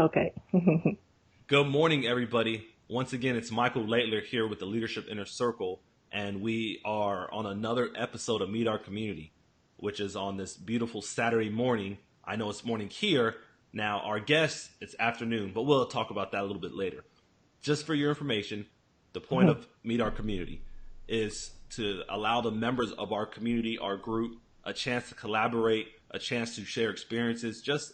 Okay. Good morning, everybody. Once again, it's Michael Laitler here with the Leadership Inner Circle, and we are on another episode of Meet Our Community, which is on this beautiful Saturday morning. I know it's morning here. Now, our guest, it's afternoon, but we'll talk about that a little bit later. Just for your information, the point of Meet Our Community is to allow the members of our community, our group, a chance to collaborate, a chance to share experiences, just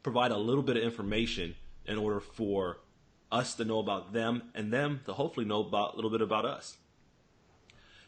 provide a little bit of information in order for us to know about them and them to hopefully know about a little bit about us.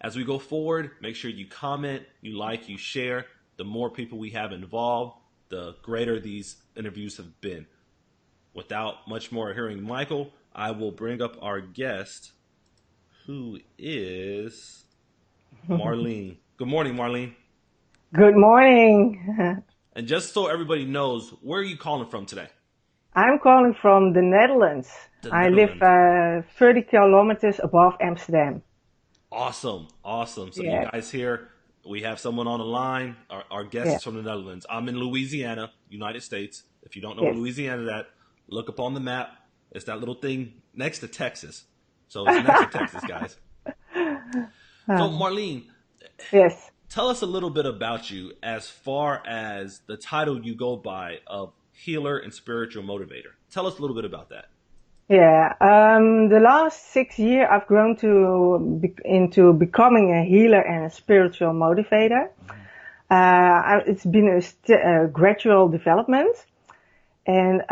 As we go forward, make sure you comment, you like, you share. The more people we have involved, the greater these interviews have been. Without much more hearing Michael, I will bring up our guest, who is Marleen. Good morning, Marleen. Good morning. And just so everybody knows, where are you calling from today? I'm calling from the Netherlands. I live 30 kilometers above Amsterdam. Awesome. So Yeah. you guys here, we have someone on the line. Our guest is from the Netherlands. I'm in Louisiana, United States. If you don't know where Louisiana is at, look up on the map. It's that little thing next to Texas. So it's next to Texas, guys. So Marleen, Yes. tell us a little bit about you as far as the title you go by of healer and spiritual motivator. Tell us a little bit about that. Yeah. The last 6 years, I've grown into becoming a healer and a spiritual motivator. It's been a gradual development. And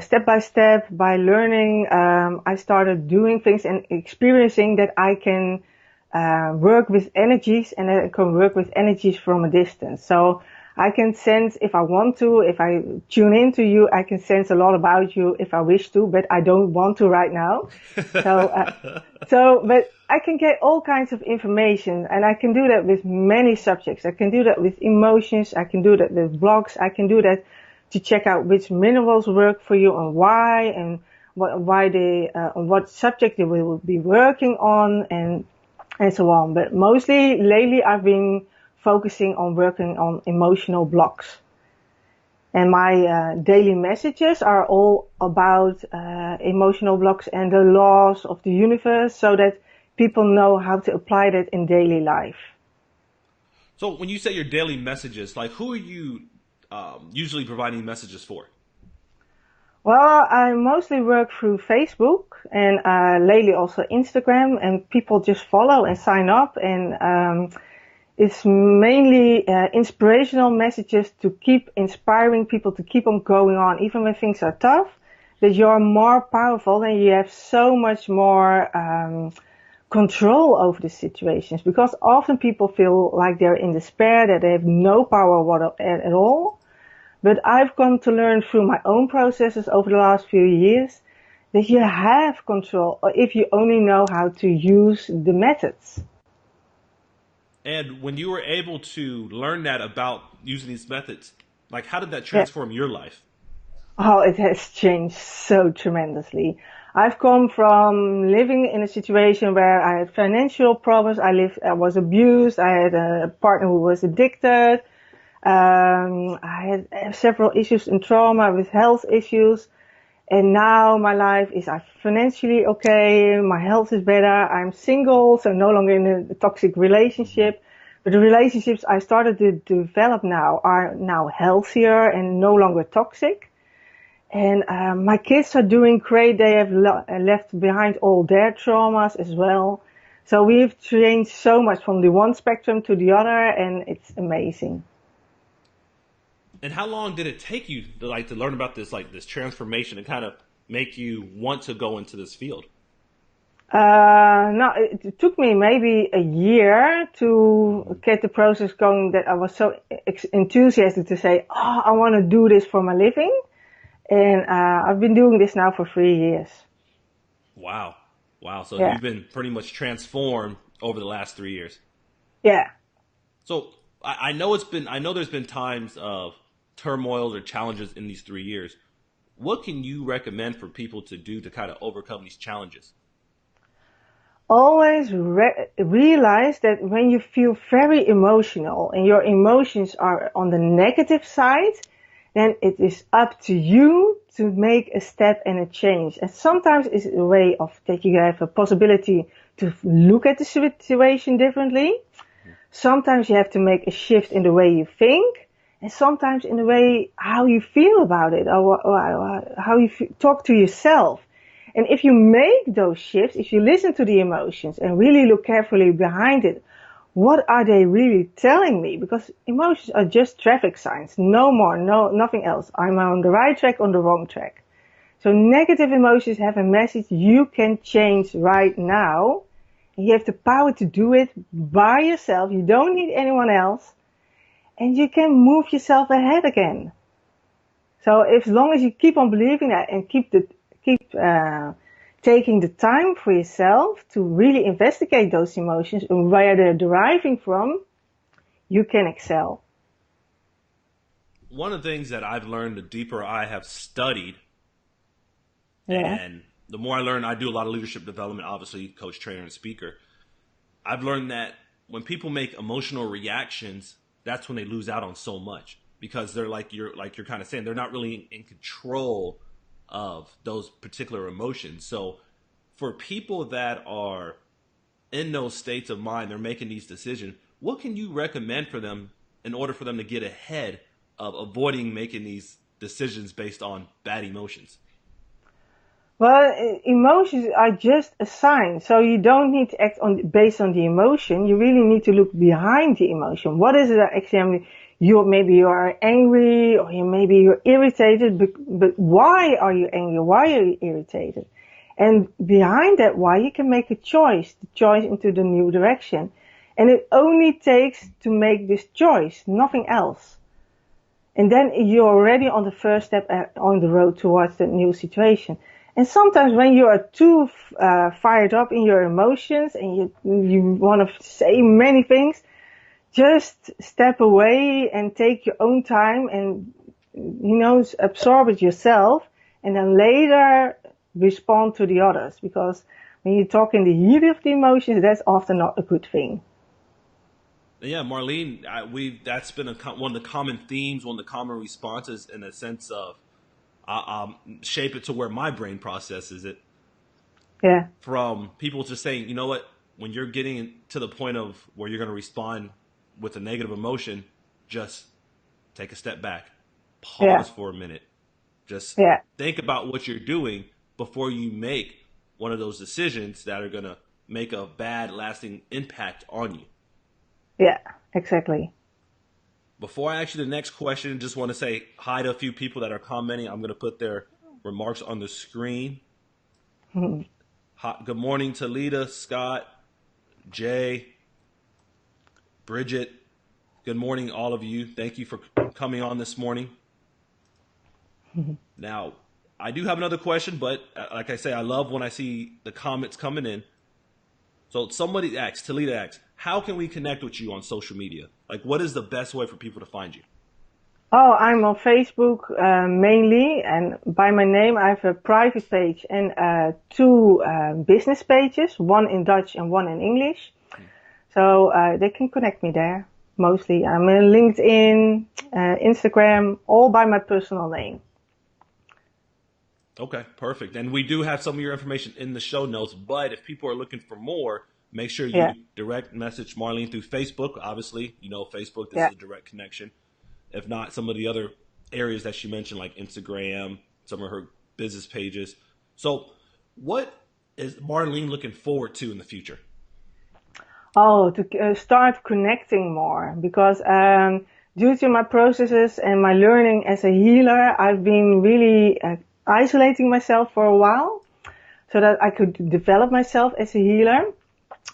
step by step, by learning, I started doing things and experiencing that I can work with energies and I can work with energies from a distance. So I can sense if I want to, if I tune into you, I can sense a lot about you if I wish to, but I don't want to right now. But I can get all kinds of information and I can do that with many subjects. I can do that with emotions. I can do that with blogs. I can do that to check out which minerals work for you and why and what subject they will be working on and so on. But mostly lately I've been focusing on working on emotional blocks. And my daily messages are all about emotional blocks and the laws of the universe so that people know how to apply that in daily life. So when you say your daily messages, like who are you usually providing messages for? Well, I mostly work through Facebook and lately also Instagram, and people just follow and sign up, and it's mainly inspirational messages to keep inspiring people to keep on going on even when things are tough, that you're more powerful and you have so much more control over the situations, because often people feel like they're in despair, that they have no power at all. But I've come to learn through my own processes over the last few years that you have control if you only know how to use the methods. And when you were able to learn that about using these methods, like how did that transform your life? Oh, it has changed so tremendously. I've come from living in a situation where I had financial problems. I was abused. I had a partner who was addicted. I had several issues in trauma with health issues, and now my life is financially okay, my health is better, I'm single, so no longer in a toxic relationship, but the relationships I started to develop now are now healthier and no longer toxic, and my kids are doing great. They have left behind all their traumas as well, so we've changed so much from the one spectrum to the other, and it's amazing. And how long did it take you to learn about this transformation and kind of make you want to go into this field? No, it took me maybe a year to get the process going, that I was so enthusiastic to say, oh, I want to do this for my living. And I've been doing this now for 3 years. Wow. So Yeah. You've been pretty much transformed over the last 3 years. Yeah. So I know there's been times of turmoils or challenges in these 3 years. What can you recommend for people to do to kind of overcome these challenges? Always realize that when you feel very emotional and your emotions are on the negative side, then it is up to you to make a step and a change. And sometimes it's a way of that you have a possibility to look at the situation differently. Sometimes you have to make a shift in the way you think, and sometimes in the way how you feel about it, or how you talk to yourself. And if you make those shifts, if you listen to the emotions and really look carefully behind it, what are they really telling me? Because emotions are just traffic signs, no more, nothing else. I'm on the right track, on the wrong track. So negative emotions have a message you can change right now. You have the power to do it by yourself. You don't need anyone else. And you can move yourself ahead again. So as long as you keep on believing that and keep taking the time for yourself to really investigate those emotions and where they're deriving from, you can excel. One of the things that I've learned the deeper I have studied, and the more I learn, I do a lot of leadership development, obviously coach, trainer, and speaker. I've learned that when people make emotional reactions, that's when they lose out on so much, because they're like you're kind of saying, they're not really in control of those particular emotions. So for people that are in those states of mind, they're making these decisions, what can you recommend for them in order for them to get ahead of avoiding making these decisions based on bad emotions? Well, emotions are just a sign. So you don't need to act based on the emotion. You really need to look behind the emotion. What is it that actually maybe you are angry, or maybe you're irritated, but why are you angry? Why are you irritated? And behind that why, you can make a choice, the choice into the new direction. And it only takes to make this choice, nothing else. And then you're already on the first step on the road towards the new situation. And sometimes when you are too fired up in your emotions and you want to say many things, just step away and take your own time and, absorb it yourself, and then later respond to the others. Because when you talk in the heat of the emotions, that's often not a good thing. Yeah, Marleen, that's been one of the common themes, one of the common responses, in the sense of shape it to where my brain processes it. Yeah. From people just saying, you know what, when you're getting to the point of where you're going to respond with a negative emotion, just take a step back, pause for a minute, just think about what you're doing before you make one of those decisions that are going to make a bad, lasting impact on you. Yeah, exactly. Before I ask you the next question, just want to say hi to a few people that are commenting. I'm going to put their remarks on the screen. Good morning to Lita, Scott, Jay, Bridget. Good morning, all of you. Thank you for coming on this morning. Now, I do have another question, but like I say, I love when I see the comments coming in. So somebody asks, Talita asks, how can we connect with you on social media? Like, what is the best way for people to find you? Oh, I'm on Facebook mainly, and by my name I have a private page and two business pages, one in Dutch and one in English. So they can connect me there mostly. I'm on LinkedIn, Instagram, all by my personal name. Okay, perfect. And we do have some of your information in the show notes, but if people are looking for more, make sure you direct message Marleen through Facebook. Obviously, Facebook, this is a direct connection. If not, some of the other areas that she mentioned, like Instagram, some of her business pages. So what is Marleen looking forward to in the future? Oh, to start connecting more, because due to my processes and my learning as a healer, I've been really isolating myself for a while so that I could develop myself as a healer.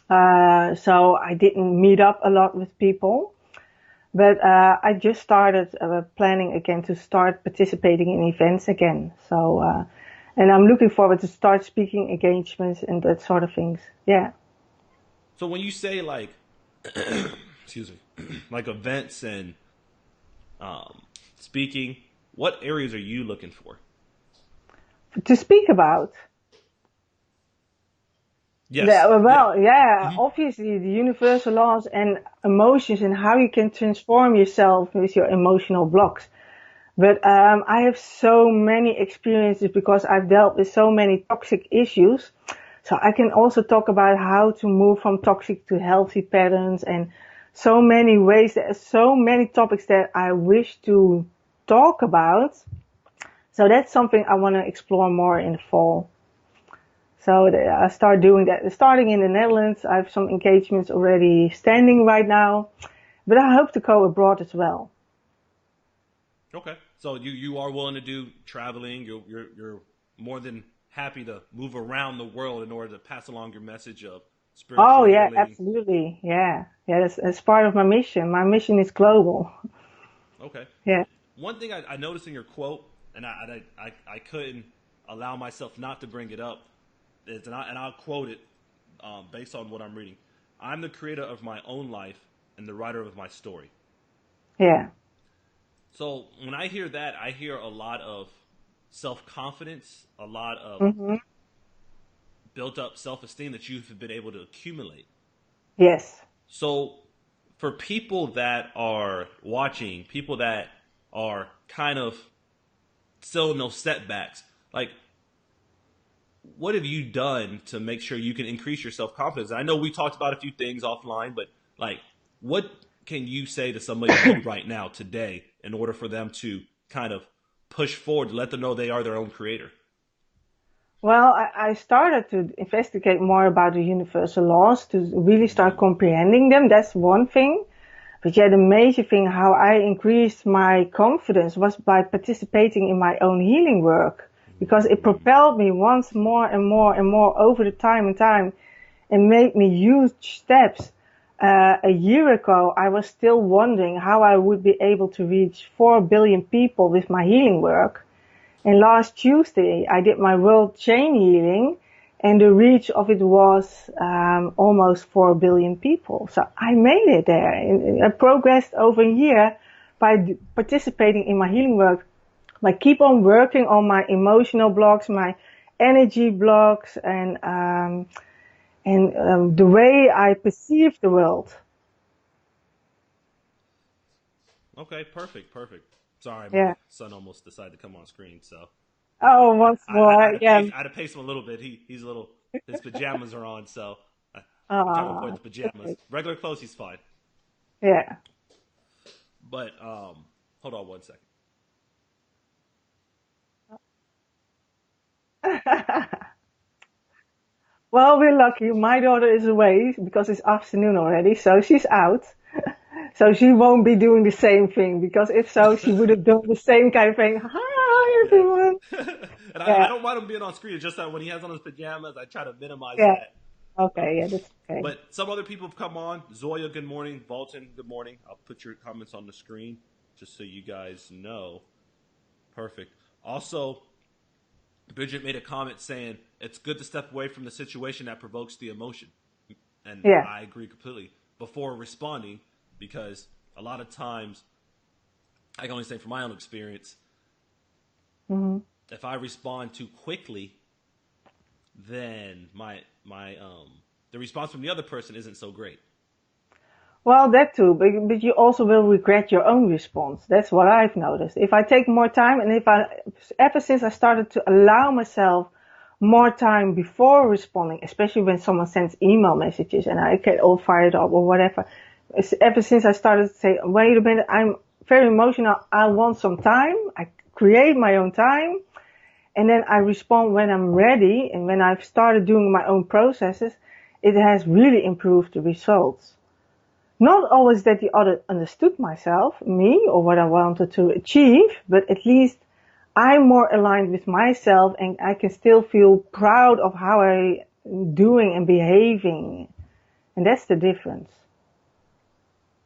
So I didn't meet up a lot with people. But I just started planning again to start participating in events again. So, and I'm looking forward to start speaking engagements and that sort of things. Yeah. So when you say like, excuse me, like events and speaking, what areas are you looking for? To speak about? Yes. Obviously the universal laws and emotions and how you can transform yourself with your emotional blocks. But I have so many experiences because I've dealt with so many toxic issues. So I can also talk about how to move from toxic to healthy patterns and so many ways. There's so many topics that I wish to talk about. So that's something I want to explore more in the fall. So I start doing that. Starting in the Netherlands, I have some engagements already standing right now, but I hope to go abroad as well. Okay. So you are willing to do traveling. You're more than happy to move around the world in order to pass along your message of Oh spiritual yeah, healing. absolutely. Yeah. Yeah, that's part of my mission. My mission is global. Okay. Yeah. One thing I noticed in your quote, and I couldn't allow myself not to bring it up, is, and I'll quote it based on what I'm reading. I'm the creator of my own life and the writer of my story. Yeah. So when I hear that, I hear a lot of self confidence, a lot of Hmm. built up self esteem that you've been able to accumulate. Yes. So for people that are watching, people that are kind of still in those setbacks, like what have you done to make sure you can increase your self confidence? I know we talked about a few things offline, but like, what can you say to somebody new right now today in order for them to kind of push forward, to let them know they are their own creator? Well, I started to investigate more about the universal laws to really start comprehending them. That's one thing. But yeah, the major thing how I increased my confidence was by participating in my own healing work because it propelled me once more and more and more over the time and time and made me huge steps. A year ago, I was still wondering how I would be able to reach 4 billion people with my healing work. And last Tuesday, I did my world chain healing, and the reach of it was almost 4 billion people. So I made it there. And I progressed over a year by participating in my healing work. I keep on working on my emotional blocks, my energy blocks, and the way I perceive the world. Okay, perfect, perfect. Sorry, my Yeah. son almost decided to come on screen, so Oh, once I more. had to Yeah. pace. I had to pace him a little bit. He's a little. His pajamas are on, so I kind of avoid Ah, the pajamas. Regular clothes, he's fine. yeah. But hold on one second. Well, we're lucky. My daughter is away because it's afternoon already, so she's out. So she won't be doing the same thing because if so, she would have done the same kind of thing. Hi, Yeah, everyone. and I Yeah, don't mind him being on screen. It's just that when he has on his pajamas, I try to minimize yeah. that. Okay, yeah, that's okay. But some other people have come on. Zoya, good morning. Bolton, good morning. I'll put your comments on the screen just so you guys know. Perfect. Also, Bridget made a comment saying it's good to step away from the situation that provokes the emotion. And Yeah. I agree completely before responding because a lot of times, I can only say from my own experience, Hmm. if I respond too quickly, then my the response from the other person isn't so great. Well, that too, but you also will regret your own response. That's what I've noticed. If I take more time and ever since I started to allow myself more time before responding, especially when someone sends email messages and I get all fired up or whatever, ever since I started to say, wait a minute, I'm very emotional. I want some time. I create my own time and then I respond when I'm ready. And when I've started doing my own processes, it has really improved the results. Not always that the other understood me, or what I wanted to achieve, but at least I'm more aligned with myself and I can still feel proud of how I'm doing and behaving. And that's the difference.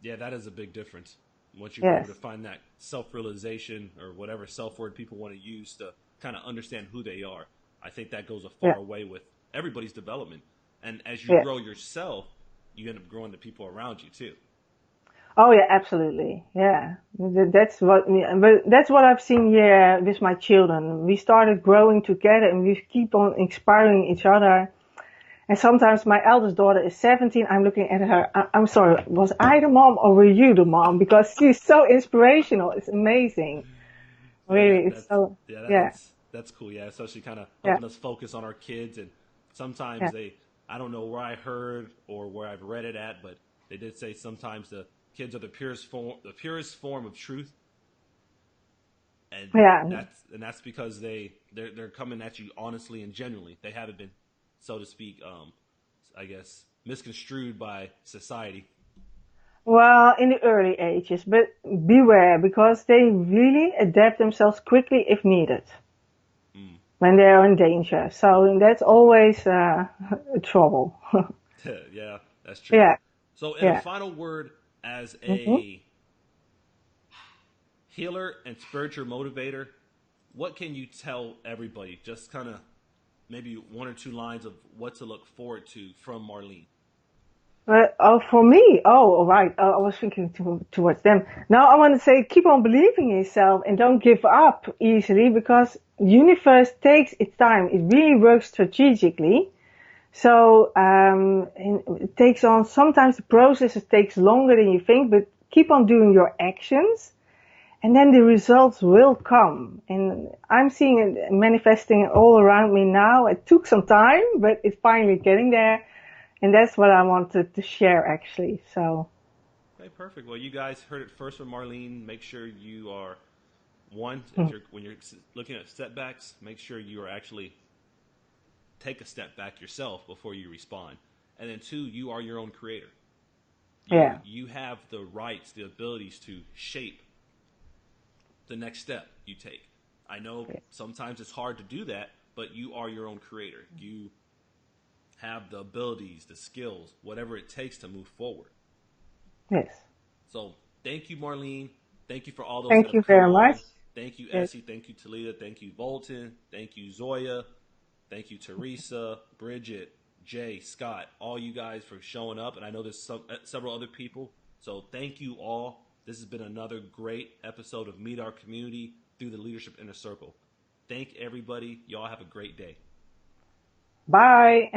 Yeah, that is a big difference. Once you're able Yes. to find that self realization or whatever self word people want to use to kind of understand who they are, I think that goes a Yeah. far way with everybody's development. And as you Yeah. grow yourself, you end up growing the people around you too. Oh yeah, absolutely. Yeah. But that's what I've seen here with my children. We started growing together and we keep on inspiring each other. And sometimes my eldest daughter is 17. I'm looking at her. I'm sorry, was I the mom or were you the mom? Because she's so inspirational. It's amazing. Yeah, Really, it's so, yeah, that's cool. Yeah, especially kind of yeah, helping us focus on our kids. And sometimes yeah, they, I don't know where I heard or where I've read it at, but they did say sometimes the kids are the purest form of truth, and yeah, that's because they're coming at you honestly and genuinely. They haven't been, so to speak, I guess misconstrued by society. well, in the early ages, but beware because they really adapt themselves quickly if needed Mm, when they perfect. are in danger. So that's always trouble. Yeah, that's true. Yeah, So, in a yeah. final word, as Hmm. a healer and spiritual motivator, what can you tell everybody? Just kind of maybe one or two lines of what to look forward to from Marleen. But for me, oh, all right. I was thinking towards them. Now I want to say, keep on believing in yourself and don't give up easily because universe takes its time. It really works strategically. So and it takes on sometimes the process takes longer than you think, but keep on doing your actions, and then the results will come. And I'm seeing it manifesting all around me now. It took some time, but it's finally getting there. And that's what I wanted to share actually. So, Okay, perfect. Well, you guys heard it first from Marleen. Make sure you are one if mm, you're when you're looking at setbacks, make sure you are actually take a step back yourself before you respond. And then two, you are your own creator. You yeah, you have the rights, the abilities to shape the next step you take. I know yes, sometimes it's hard to do that, but you are your own creator. You have the abilities, the skills, whatever it takes to move forward. yes. So thank you, Marleen. Thank you for all those that Thank have you come very much. on. Thank you, Yes. Essie. Thank you, Talita. Thank you, Bolton. Thank you, Zoya. Thank you, Teresa, Bridget, Jay, Scott, all you guys for showing up. And I know there's several other people. So thank you all. This has been another great episode of Meet Our Community through the Leadership Inner Circle. Thank everybody. Y'all have a great day. Bye.